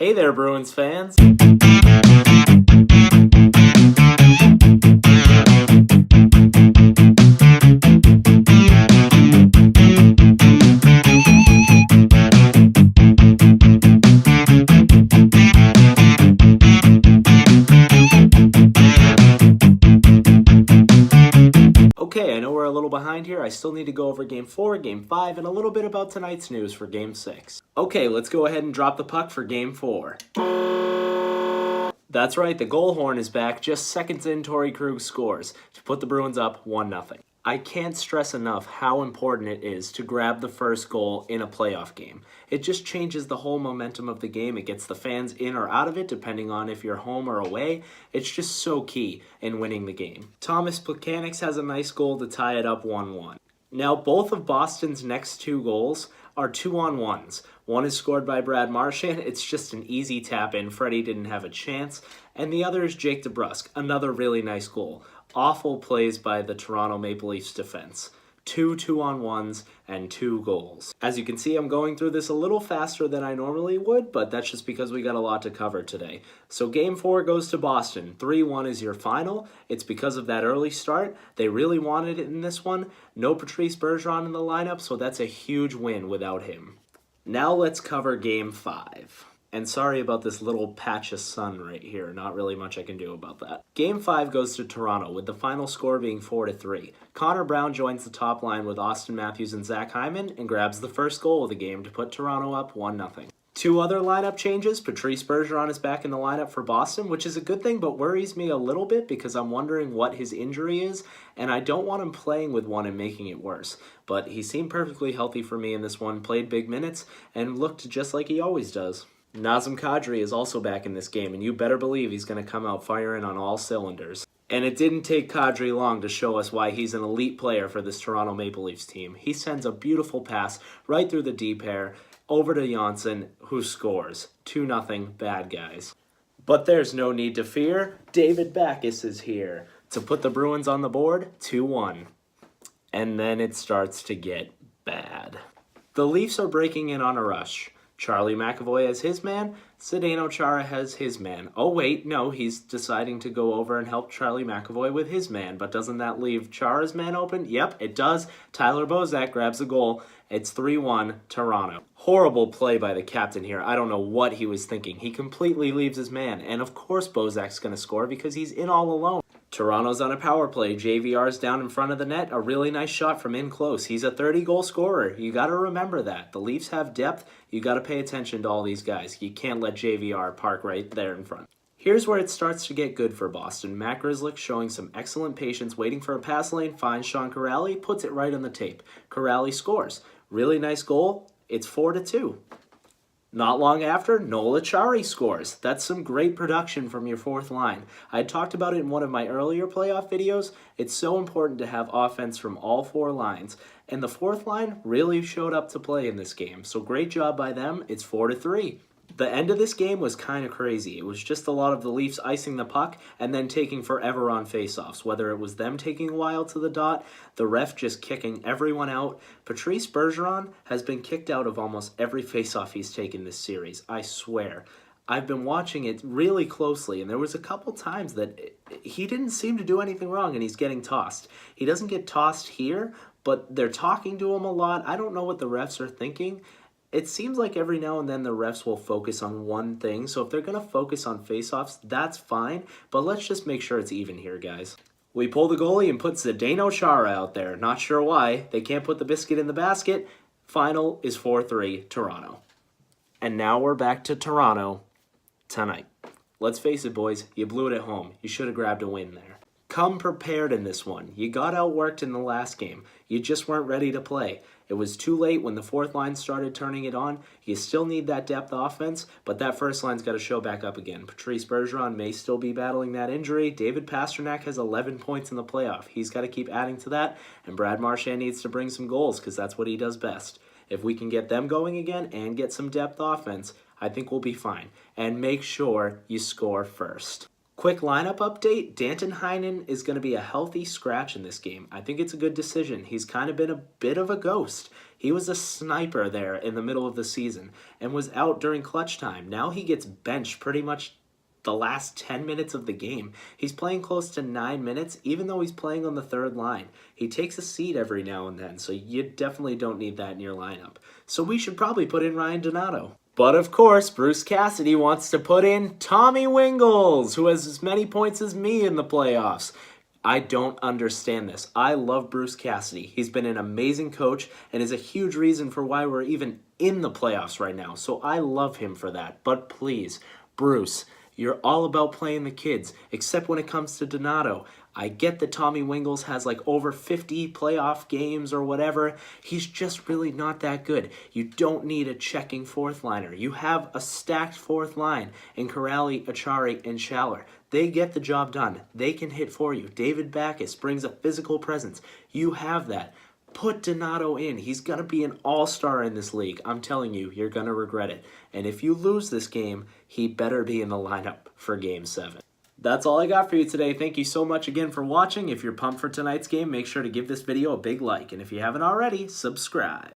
Hey there, Bruins fans! Okay, I know we're a little behind here. I still need to go over Game 4, Game 5, and a little bit about tonight's news for Game 6. Okay, let's go ahead and drop the puck for Game 4. That's right, the goal horn is back. Just seconds in, Torrey Krug scores to put the Bruins up 1-0. I can't stress enough how important it is to grab the first goal in a playoff game. It just changes the whole momentum of the game. It gets the fans in or out of it, depending on if you're home or away. It's just so key in winning the game. Thomas Plekanec has a nice goal to tie it up 1-1. Now, both of Boston's next two goals are 2-on-1s. One is scored by Brad Marchand. It's just an easy tap-in. Freddie didn't have a chance. And the other is Jake DeBrusk. Another really nice goal. Awful plays by the Toronto Maple Leafs defense. 2-on-1s and 2 goals. As you can see, I'm going through this a little faster than I normally would, but that's just because we got a lot to cover today. So Game 4 goes to Boston. 3-1 is your final. It's because of that early start. They really wanted it in this one. No Patrice Bergeron in the lineup, so that's a huge win without him. Now let's cover Game 5. And sorry about this little patch of sun right here. Not really much I can do about that. Game 5 goes to Toronto, with the final score being 4-3. Connor Brown joins the top line with Austin Matthews and Zach Hyman and grabs the first goal of the game to put Toronto up 1-0. Two other lineup changes. Patrice Bergeron is back in the lineup for Boston, which is a good thing, but worries me a little bit because I'm wondering what his injury is, and I don't want him playing with one and making it worse. But he seemed perfectly healthy for me in this one, played big minutes, and looked just like he always does. Nazem Kadri is also back in this game, and you better believe he's going to come out firing on all cylinders. And it didn't take Kadri long to show us why he's an elite player for this Toronto Maple Leafs team. He sends a beautiful pass right through the deep air over to Janssen, who scores. 2-0, bad guys. But there's no need to fear. David Backes is here to put the Bruins on the board, 2-1. And then it starts to get bad. The Leafs are breaking in on a rush. Charlie McAvoy has his man, Zdeno Chara has his man. Oh wait, no, he's deciding to go over and help Charlie McAvoy with his man, but doesn't that leave Chara's man open? Yep, it does. Tyler Bozak grabs a goal. It's 3-1, Toronto. Horrible play by the captain here. I don't know what he was thinking. He completely leaves his man, and of course Bozak's going to score because he's in all alone. Toronto's on a power play. JVR's down in front of the net. A really nice shot from in close. He's a 30-goal scorer. You got to remember that. The Leafs have depth. You got to pay attention to all these guys. You can't let JVR park right there in front. Here's where it starts to get good for Boston. Matt Grzelcyk showing some excellent patience, waiting for a pass lane, finds Sean Kuraly, puts it right on the tape. Kuraly scores. Really nice goal. It's 4-2. Not long after, Noel Acciari scores. That's some great production from your fourth line. I talked about it in one of my earlier playoff videos. It's so important to have offense from all four lines. And the fourth line really showed up to play in this game. So great job by them. It's 4-3. The end of this game was kind of crazy. It was just a lot of the Leafs icing the puck and then taking forever on faceoffs. Whether it was them taking a while to the dot, the ref just kicking everyone out. Patrice Bergeron has been kicked out of almost every faceoff he's taken this series. I swear. I've been watching it really closely, and there was a couple times that he didn't seem to do anything wrong, and he's getting tossed. He doesn't get tossed here, but they're talking to him a lot. I don't know what the refs are thinking. It seems like every now and then the refs will focus on one thing, so if they're going to focus on faceoffs, that's fine, but let's just make sure it's even here, guys. We pull the goalie and put Zdeno Chara out there. Not sure why. They can't put the biscuit in the basket. Final is 4-3, Toronto. And now we're back to Toronto tonight. Let's face it, boys, you blew it at home. You should have grabbed a win there. Come prepared in this one. You got outworked in the last game. You just weren't ready to play. It was too late when the fourth line started turning it on. You still need that depth offense, but that first line's got to show back up again. Patrice Bergeron may still be battling that injury. David Pastrnak has 11 points in the playoff. He's got to keep adding to that, and Brad Marchand needs to bring some goals because that's what he does best. If we can get them going again and get some depth offense, I think we'll be fine. And make sure you score first. Quick lineup update, Danton Heinen is going to be a healthy scratch in this game. I think it's a good decision. He's kind of been a bit of a ghost. He was a sniper there in the middle of the season and was out during clutch time. Now he gets benched pretty much the last 10 minutes of the game. He's playing close to 9 minutes, even though he's playing on the third line. He takes a seat every now and then, so you definitely don't need that in your lineup. So we should probably put in Ryan Donato. But of course, Bruce Cassidy wants to put in Tommy Wingles, who has as many points as me in the playoffs. I don't understand this. I love Bruce Cassidy. He's been an amazing coach and is a huge reason for why we're even in the playoffs right now. So I love him for that. But please, Bruce, you're all about playing the kids, except when it comes to Donato. I get that Tommy Wingles has like over 50 playoff games or whatever. He's just really not that good. You don't need a checking fourth liner. You have a stacked fourth line in Corrali, Achari, and Schaller. They get the job done. They can hit for you. David Backes brings a physical presence. You have that. Put Donato in. He's going to be an all-star in this league. I'm telling you, you're going to regret it. And if you lose this game, he better be in the lineup for Game 7. That's all I got for you today. Thank you so much again for watching. If you're pumped for tonight's game, make sure to give this video a big like. And if you haven't already, subscribe.